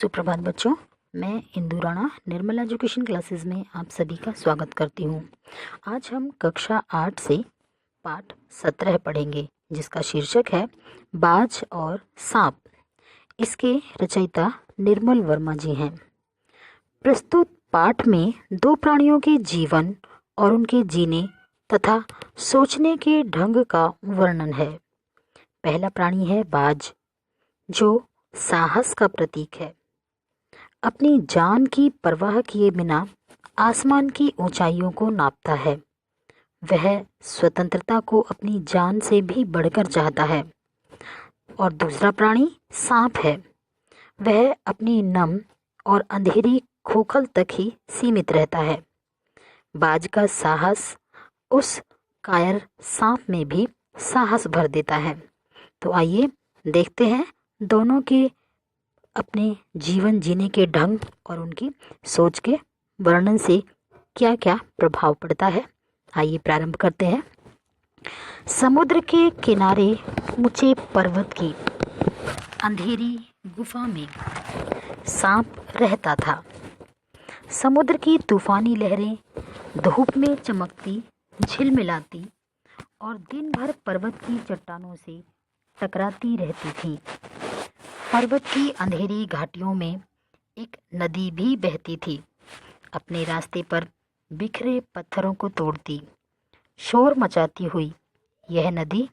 सुप्रभात बच्चों, मैं इंदु राणा निर्मल एजुकेशन क्लासेस में आप सभी का स्वागत करती हूँ। आज हम कक्षा 8 से पाठ 17 पढ़ेंगे, जिसका शीर्षक है बाज और सांप। इसके रचयिता निर्मल वर्मा जी हैं। प्रस्तुत पाठ में दो प्राणियों के जीवन और उनके जीने तथा सोचने के ढंग का वर्णन है। पहला प्राणी है बाज, जो साहस का प्रतीक है। अपनी जान की परवाह किए बिना आसमान की ऊंचाइयों को नापता है। वह स्वतंत्रता को अपनी जान से भी बढ़कर चाहता है। और दूसरा प्राणी सांप है। वह अपनी नम और अंधेरी खोखल तक ही सीमित रहता है। बाज का साहस उस कायर सांप में भी साहस भर देता है। तो आइए देखते हैं दोनों के अपने जीवन जीने के ढंग और उनकी सोच के वर्णन से क्या क्या प्रभाव पड़ता है। आइए प्रारंभ करते हैं। समुद्र के किनारे ऊंचे पर्वत की अंधेरी गुफा में सांप रहता था। समुद्र की तूफानी लहरें धूप में चमकती, झिलमिलाती और दिन भर पर्वत की चट्टानों से टकराती रहती थीं। पर्वत की अंधेरी घाटियों में एक नदी भी बहती थी। अपने रास्ते पर बिखरे पत्थरों को तोड़ती, शोर मचाती हुई यह नदी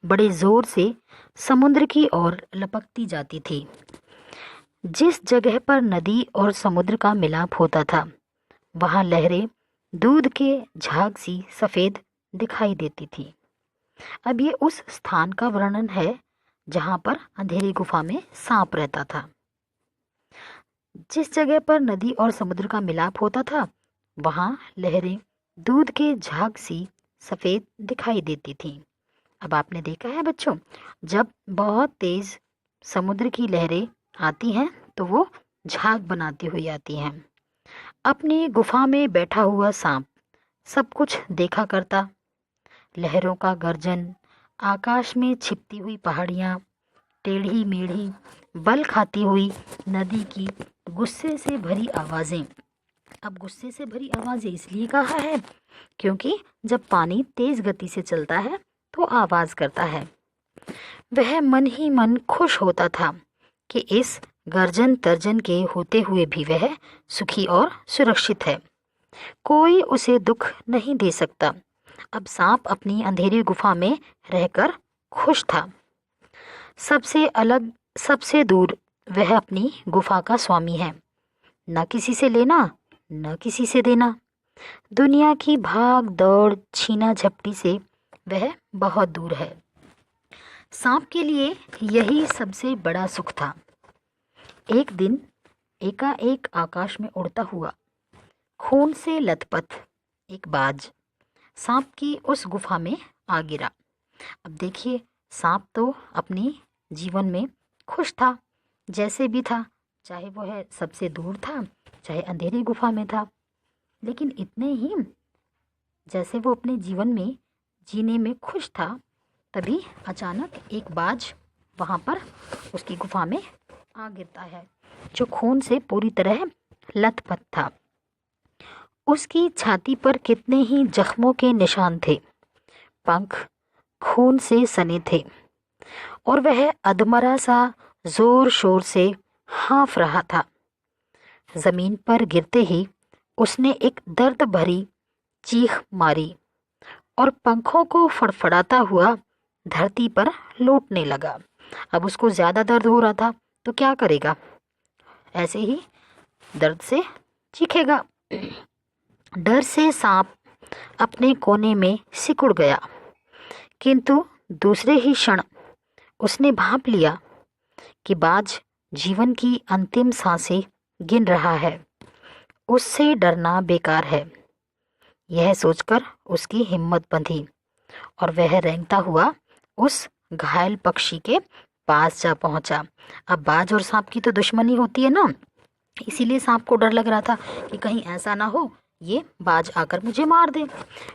बड़े जोर से समुद्र की ओर लपकती जाती थी। जिस जगह पर नदी और समुद्र का मिलाप होता था, वहाँ लहरें दूध के झाग सी सफ़ेद दिखाई देती थी। अब ये उस स्थान का वर्णन है जहाँ पर अंधेरी गुफा में सांप रहता था। जिस जगह पर नदी और समुद्र का मिलाप होता था, वहाँ लहरें दूध के झाग सी सफ़ेद दिखाई देती थीं। अब आपने देखा है बच्चों, जब बहुत तेज़ समुद्र की लहरें आती हैं तो वो झाग बनाती हुई आती हैं। अपनी गुफा में बैठा हुआ सांप सब कुछ देखा करता। लहरों का गर्जन, आकाश में छिपती हुई पहाड़ियाँ, टेढ़ी मेढ़ी बल खाती हुई नदी की गुस्से से भरी आवाज़ें। अब गुस्से से भरी आवाज़ें इसलिए कहा है क्योंकि जब पानी तेज़ गति से चलता है तो आवाज़ करता है। वह मन ही मन खुश होता था कि इस गर्जन तर्जन के होते हुए भी वह सुखी और सुरक्षित है। कोई उसे दुख नहीं दे सकता। अब सांप अपनी अंधेरी गुफा में रहकर खुश था। सबसे अलग, सबसे दूर वह अपनी गुफा का स्वामी है। न किसी से लेना, न किसी से देना। दुनिया की भाग दौड़, छीना झपटी से वह बहुत दूर है। सांप के लिए यही सबसे बड़ा सुख था। एक दिन एकाएक आकाश में उड़ता हुआ, खून से लथपथ एक बाज सांप की उस गुफा में आ गिरा। अब देखिए, सांप तो अपनी जीवन में खुश था, जैसे भी था, चाहे वो है सबसे दूर था, चाहे अंधेरी गुफा में था। लेकिन इतने ही जैसे वो अपने जीवन में जीने में खुश था, तभी अचानक एक बाज वहाँ पर उसकी गुफा में आ गिरता है, जो खून से पूरी तरह लथपथ था। उसकी छाती पर कितने ही जख्मों के निशान थे। पंख खून से सने थे और वह अधमरा सा जोर शोर से हाँफ रहा था। जमीन पर गिरते ही उसने एक दर्द भरी चीख मारी और पंखों को फड़फड़ाता हुआ धरती पर लौटने लगा। अब उसको ज़्यादा दर्द हो रहा था तो क्या करेगा, ऐसे ही दर्द से चीखेगा। डर से सांप अपने कोने में सिकुड़ गया, किंतु दूसरे ही क्षण उसने भांप लिया कि बाज जीवन की अंतिम सांसें गिन रहा है। उससे डरना बेकार है। यह सोचकर उसकी हिम्मत बंधी और वह रेंगता हुआ उस घायल पक्षी के पास जा पहुंचा। अब बाज और सांप की तो दुश्मनी होती है ना, इसीलिए सांप को डर लग रहा था कि कहीं ऐसा ना हो ये बाज आकर मुझे मार दे।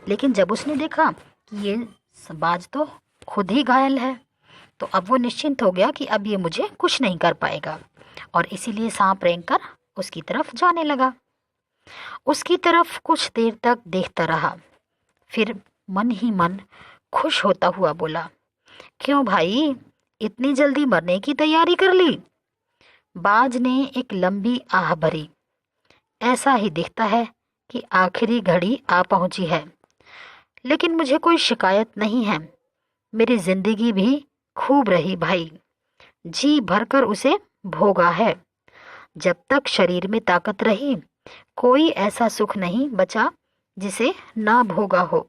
लेकिन जब उसने देखा कि ये बाज तो खुद ही घायल है, तो अब वो निश्चिंत हो गया कि अब ये मुझे कुछ नहीं कर पाएगा। और इसीलिए सांप रेंगकर उसकी तरफ जाने लगा। उसकी तरफ कुछ देर तक देखता रहा, फिर मन ही मन खुश होता हुआ बोला, क्यों भाई, इतनी जल्दी मरने की तैयारी कर ली? बाज ने एक लंबी आह भरी। ऐसा ही दिखता है कि आखिरी घड़ी आ पहुंची है, लेकिन मुझे कोई शिकायत नहीं है। मेरी जिंदगी भी खूब रही भाई, जी भरकर उसे भोगा है। जब तक शरीर में ताकत रही, कोई ऐसा सुख नहीं बचा जिसे ना भोगा हो।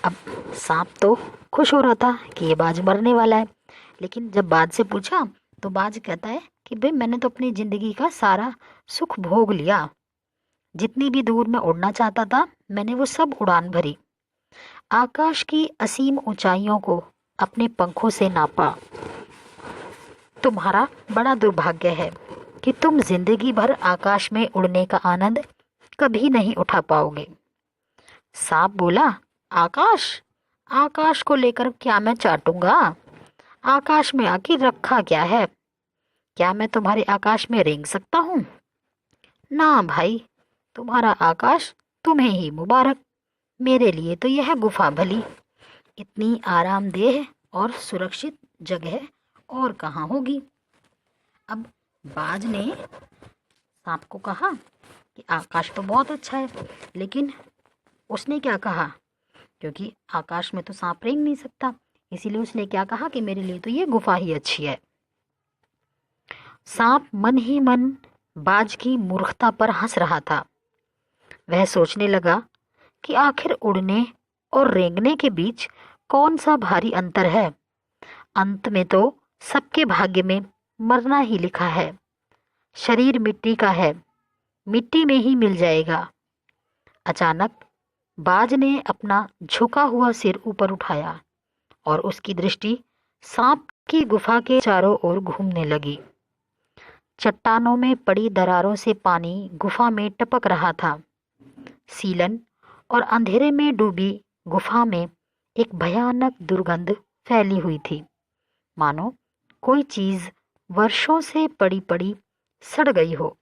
अब सांप तो खुश हो रहा था कि ये बाज मरने वाला है, लेकिन जब बाज से पूछा तो बाज कहता है कि भाई मैंने तो अपनी जिंदगी का सारा सुख भोग लिया। जितनी भी दूर मैं उड़ना चाहता था मैंने वो सब उड़ान भरी। आकाश की असीम ऊंचाइयों को अपने पंखों से नापा। तुम्हारा बड़ा दुर्भाग्य है कि तुम जिंदगी भर आकाश में उड़ने का आनंद कभी नहीं उठा पाओगे। सांप बोला, आकाश? आकाश को लेकर क्या मैं चाटूंगा? आकाश में आखिर रखा क्या है? क्या मैं तुम्हारे आकाश में रेंग सकता हूँ? ना भाई, तुम्हारा आकाश तुम्हें ही मुबारक। मेरे लिए तो यह गुफा भली। इतनी आरामदेह और सुरक्षित जगह और कहाँ होगी। अब बाज ने सांप को कहा कि आकाश तो बहुत अच्छा है, लेकिन उसने क्या कहा, क्योंकि आकाश में तो सांप रेंग नहीं सकता, इसीलिए उसने क्या कहा कि मेरे लिए तो ये गुफा ही अच्छी है। सांप मन ही मन बाज की मूर्खता पर हंस रहा था। वह सोचने लगा कि आखिर उड़ने और रेंगने के बीच कौन सा भारी अंतर है। अंत में तो सबके भाग्य में मरना ही लिखा है। शरीर मिट्टी का है, मिट्टी में ही मिल जाएगा। अचानक बाज ने अपना झुका हुआ सिर ऊपर उठाया और उसकी दृष्टि सांप की गुफा के चारों ओर घूमने लगी। चट्टानों में पड़ी दरारों से पानी गुफा में टपक रहा था। सीलन और अंधेरे में डूबी गुफा में एक भयानक दुर्गंध फैली हुई थी, मानो कोई चीज वर्षों से पड़ी पड़ी सड़ गई हो।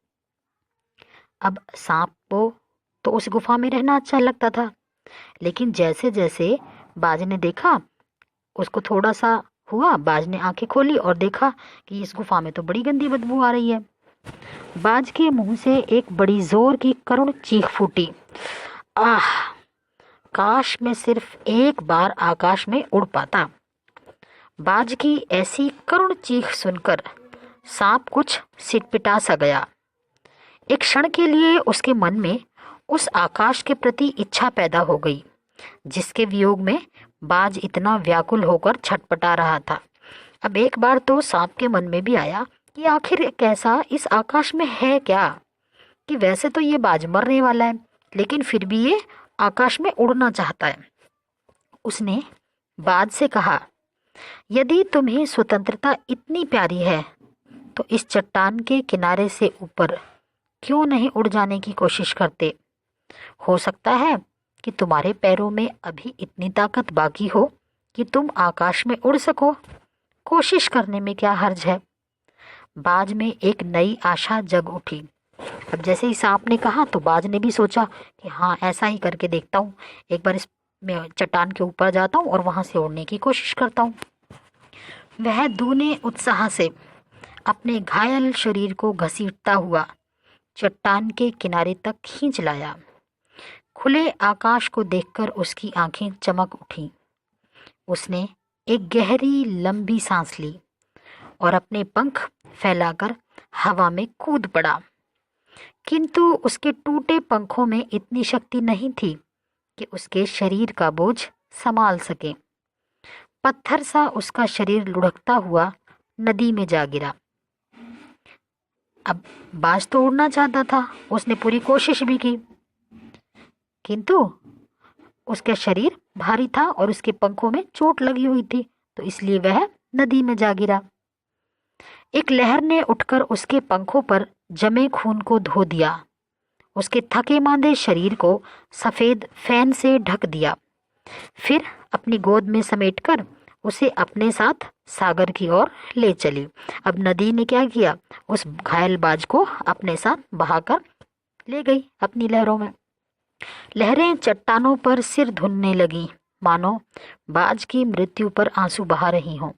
अब सांप को तो उस गुफा में रहना अच्छा लगता था, लेकिन जैसे जैसे बाज ने देखा, उसको थोड़ा सा हुआ, बाज ने आंखें खोली और देखा कि इस गुफा में तो बड़ी गंदी बदबू आ रही है। बाज के मुंह से एक बड़ी जोर की करुण चीख फूटी। आह, काश मैं सिर्फ एक बार आकाश में उड़ पाता। बाज की ऐसी करुण चीख सुनकर सांप कुछ सिटपिटा सा गया। एक क्षण के लिए उसके मन में उस आकाश के प्रति इच्छा पैदा हो गई, जिसके वियोग में बाज इतना व्याकुल होकर छटपटा रहा था। अब एक बार तो सांप के मन में भी आया कि आखिर कैसा इस आकाश में है क्या, कि वैसे तो ये बाज मरने वाला है, लेकिन फिर भी ये आकाश में उड़ना चाहता है। उसने बाज से कहा, यदि तुम्हें स्वतंत्रता इतनी प्यारी है तो इस चट्टान के किनारे से ऊपर क्यों नहीं उड़ जाने की कोशिश करते? हो सकता है कि तुम्हारे पैरों में अभी इतनी ताकत बाकी हो कि तुम आकाश में उड़ सको। कोशिश करने में क्या हर्ज है? बाज में एक नई आशा जग उठी। अब जैसे ही सांप ने कहा तो बाज ने भी सोचा कि हाँ, ऐसा ही करके देखता हूँ, एक बार इस मैं चट्टान के ऊपर जाता हूँ और वहां से उड़ने की कोशिश करता हूँ। वह दूने उत्साह से अपने घायल शरीर को घसीटता हुआ चट्टान के किनारे तक खींच लाया। खुले आकाश को देखकर उसकी आंखें चमक उठीं। उसने एक गहरी लंबी सांस ली और अपने पंख फैलाकर हवा में कूद पड़ा, किंतु उसके टूटे पंखों में इतनी शक्ति नहीं थी कि उसके शरीर का बोझ संभाल सके। पत्थर सा उसका शरीर लुढ़कता हुआ नदी में जा गिरा। अब बाज तो उड़ना चाहता था, उसने पूरी कोशिश भी की, किंतु उसका शरीर भारी था और उसके पंखों में चोट लगी हुई थी, तो इसलिए वह नदी में जा गिरा। एक लहर ने उठकर उसके पंखों पर जमे खून को धो दिया, उसके थके मांदे शरीर को सफेद फैन से ढक दिया। फिर अपनी गोद में समेटकर उसे अपने साथ सागर की ओर ले चली। अब नदी ने क्या किया, उस घायल बाज को अपने साथ बहाकर ले गई अपनी लहरों में। लहरें चट्टानों पर सिर धुनने लगी, मानो बाज की मृत्यु पर आंसू बहा रही हों।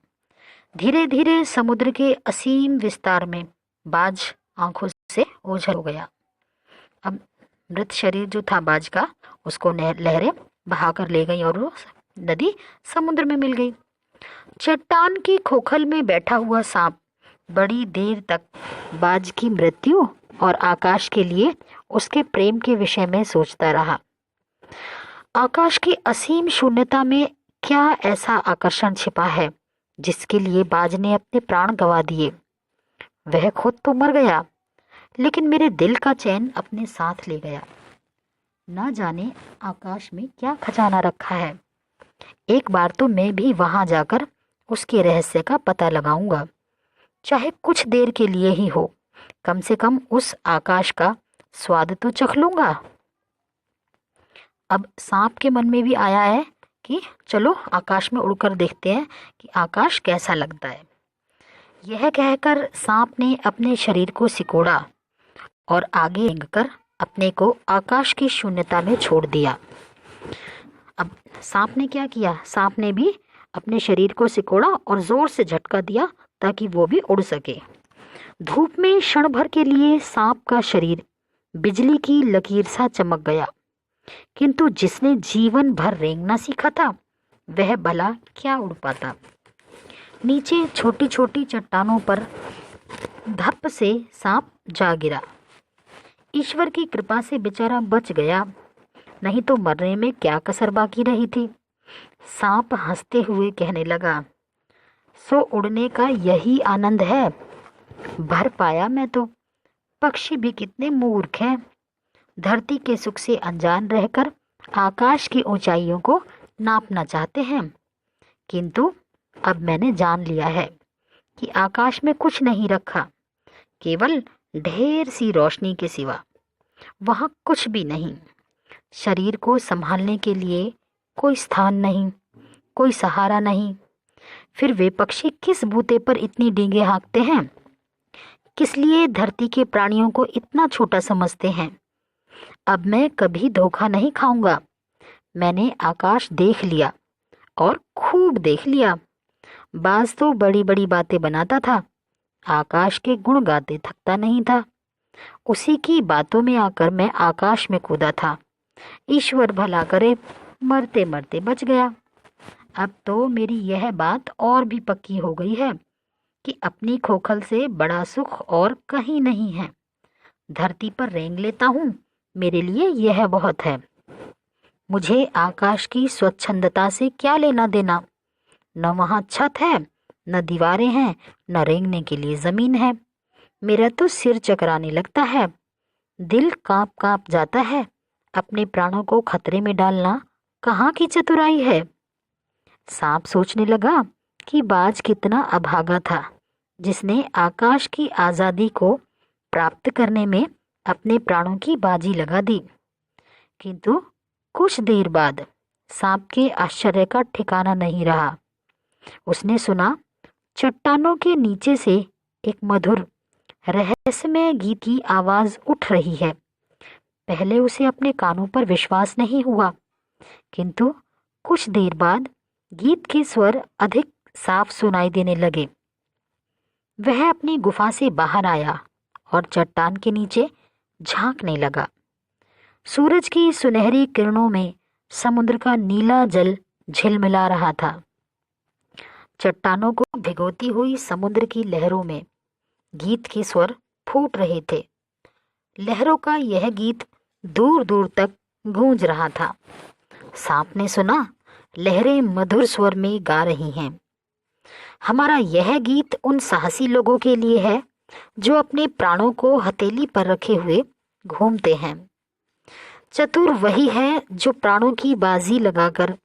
धीरे धीरे समुद्र के असीम विस्तार में बाज आंखों से ओझल हो गया। अब मृत शरीर जो था बाज का, उसको लहरें बहाकर ले गई और वो नदी समुद्र में मिल गई। चट्टान की खोखल में बैठा हुआ सांप बड़ी देर तक बाज की मृत्यु और आकाश के लिए उसके प्रेम के विषय में सोचता रहा। आकाश की असीम शून्यता में क्या ऐसा आकर्षण छिपा है जिसके लिए बाज ने अपने प्राण गंवा दिए। वह खुद तो मर गया, लेकिन मेरे दिल का चैन अपने साथ ले गया। ना जाने आकाश में क्या खजाना रखा है। एक बार तो मैं भी वहां जाकर उसके रहस्य का पता लगाऊंगा, चाहे कुछ देर के लिए ही हो। कम से कम उस आकाश का स्वाद तो चख लूंगा। अब सांप के मन में भी आया है कि चलो आकाश में उड़कर देखते हैं कि आकाश कैसा लगता है। यह कहकर सांप ने अपने शरीर को सिकोड़ा और आगे रेंगकर अपने को आकाश की शून्यता में छोड़ दिया। अब सांप ने क्या किया, सांप ने भी अपने शरीर को सिकोड़ा और जोर से झटका दिया ताकि वो भी उड़ सके। धूप में क्षण भर के लिए सांप का शरीर बिजली की लकीर सा चमक गया, किंतु जिसने जीवन भर रेंगना सीखा था वह भला क्या उड़ पाता। नीचे छोटी छोटी चट्टानों पर धप से सांप जा गिरा। ईश्वर की कृपा से बेचारा बच गया, नहीं तो मरने में क्या कसर बाकी रही थी। सांप हंसते हुए कहने लगा, सो उड़ने का यही आनंद है। भर पाया मैं तो। पक्षी भी कितने मूर्ख हैं, धरती के सुख से अनजान रहकर आकाश की ऊंचाइयों को नापना चाहते हैं। किंतु अब मैंने जान लिया है कि आकाश में कुछ नहीं रखा, केवल ढेर सी रोशनी के सिवा वहां कुछ भी नहीं। शरीर को संभालने के लिए कोई स्थान नहीं, कोई सहारा नहीं। फिर वे पक्षी किस बूते पर इतनी डींगे हाँकते हैं, किस लिए धरती के प्राणियों को इतना छोटा समझते हैं। अब मैं कभी धोखा नहीं खाऊंगा। मैंने आकाश देख लिया और खूब देख लिया। बाज तो बड़ी बड़ी बातें बनाता था, आकाश के गुण गाते थकता नहीं था। उसी की बातों में आकर मैं आकाश में कूदा था। ईश्वर भला करे, मरते मरते बच गया। अब तो मेरी यह बात और भी पक्की हो गई है कि अपनी खोखल से बड़ा सुख और कहीं नहीं है। धरती पर रेंग लेता हूँ, मेरे लिए यह बहुत है। मुझे आकाश की स्वच्छंदता से क्या लेना देना। न वहाँ छत है, न दीवारें हैं, न रेंगने के लिए जमीन है। मेरा तो सिर चकराने लगता है, दिल कांप कांप जाता है। अपने प्राणों को खतरे में डालना कहाँ की चतुराई है। सांप सोचने लगा कि बाज कितना अभागा था, जिसने आकाश की आज़ादी को प्राप्त करने में अपने प्राणों की बाजी लगा दी। किंतु कुछ देर बाद सांप के आश्चर्य का ठिकाना नहीं रहा। उसने सुना चट्टानों के नीचे से एक मधुर रहस्यमय गीत की आवाज उठ रही है। पहले उसे अपने कानों पर विश्वास नहीं हुआ, किंतु कुछ देर बाद गीत के स्वर अधिक साफ सुनाई देने लगे। वह अपनी गुफा से बाहर आया और चट्टान के नीचे झांकने लगा। सूरज की सुनहरी किरणों में समुद्र का नीला जल झिलमिला रहा था। चट्टानों को भिगोती हुई समुद्र की लहरों में गीत के स्वर फूट रहे थे। लहरों का यह गीत दूर दूर तक गूंज रहा था। सांप ने सुना लहरें मधुर स्वर में गा रही हैं, हमारा यह गीत उन साहसी लोगों के लिए है जो अपने प्राणों को हथेली पर रखे हुए घूमते हैं। चतुर वही है जो प्राणों की बाजी लगाकर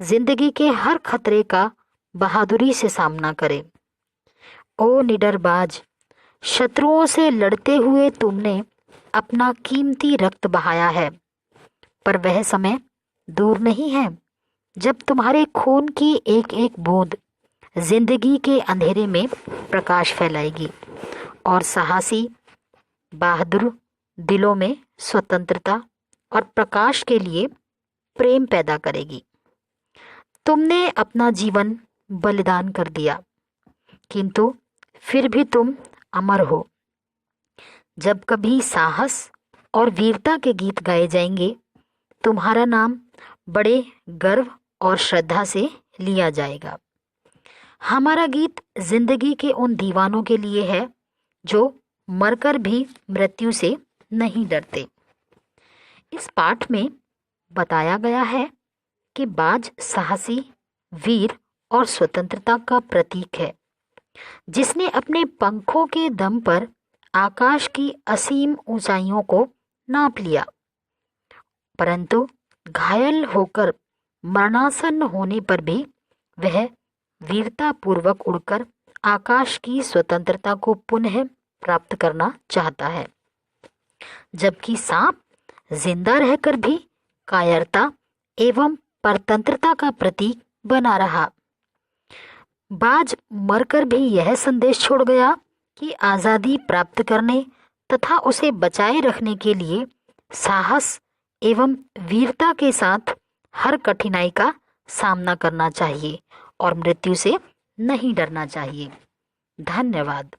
जिंदगी के हर खतरे का बहादुरी से सामना करे। ओ निडर बाज, शत्रुओं से लड़ते हुए तुमने अपना कीमती रक्त बहाया है, पर वह समय दूर नहीं है जब तुम्हारे खून की एक एक बूंद जिंदगी के अंधेरे में प्रकाश फैलाएगी और साहसी बहादुर दिलों में स्वतंत्रता और प्रकाश के लिए प्रेम पैदा करेगी। तुमने अपना जीवन बलिदान कर दिया, किंतु फिर भी तुम अमर हो। जब कभी साहस और वीरता के गीत गाए जाएंगे, तुम्हारा नाम बड़े गर्व और श्रद्धा से लिया जाएगा। हमारा गीत जिंदगी के उन दीवानों के लिए है जो मरकर भी मृत्यु से नहीं डरते। इस पाठ में बताया गया है कि बाज साहसी, वीर और स्वतंत्रता का प्रतीक है, जिसने अपने पंखों के दम पर आकाश की असीम ऊंचाइयों को नाप लिया, परंतु घायल होकर मरणासन्न होने पर भी वह वीरता पूर्वक उड़कर आकाश की स्वतंत्रता को पुनः प्राप्त करना चाहता है। जबकि सांप जिंदा रहकर भी कायरता एवं परतंत्रता का प्रतीक बना रहा। बाज मरकर भी यह संदेश छोड़ गया कि आज़ादी प्राप्त करने तथा उसे बचाए रखने के लिए साहस एवं वीरता के साथ हर कठिनाई का सामना करना चाहिए और मृत्यु से नहीं डरना चाहिए। धन्यवाद।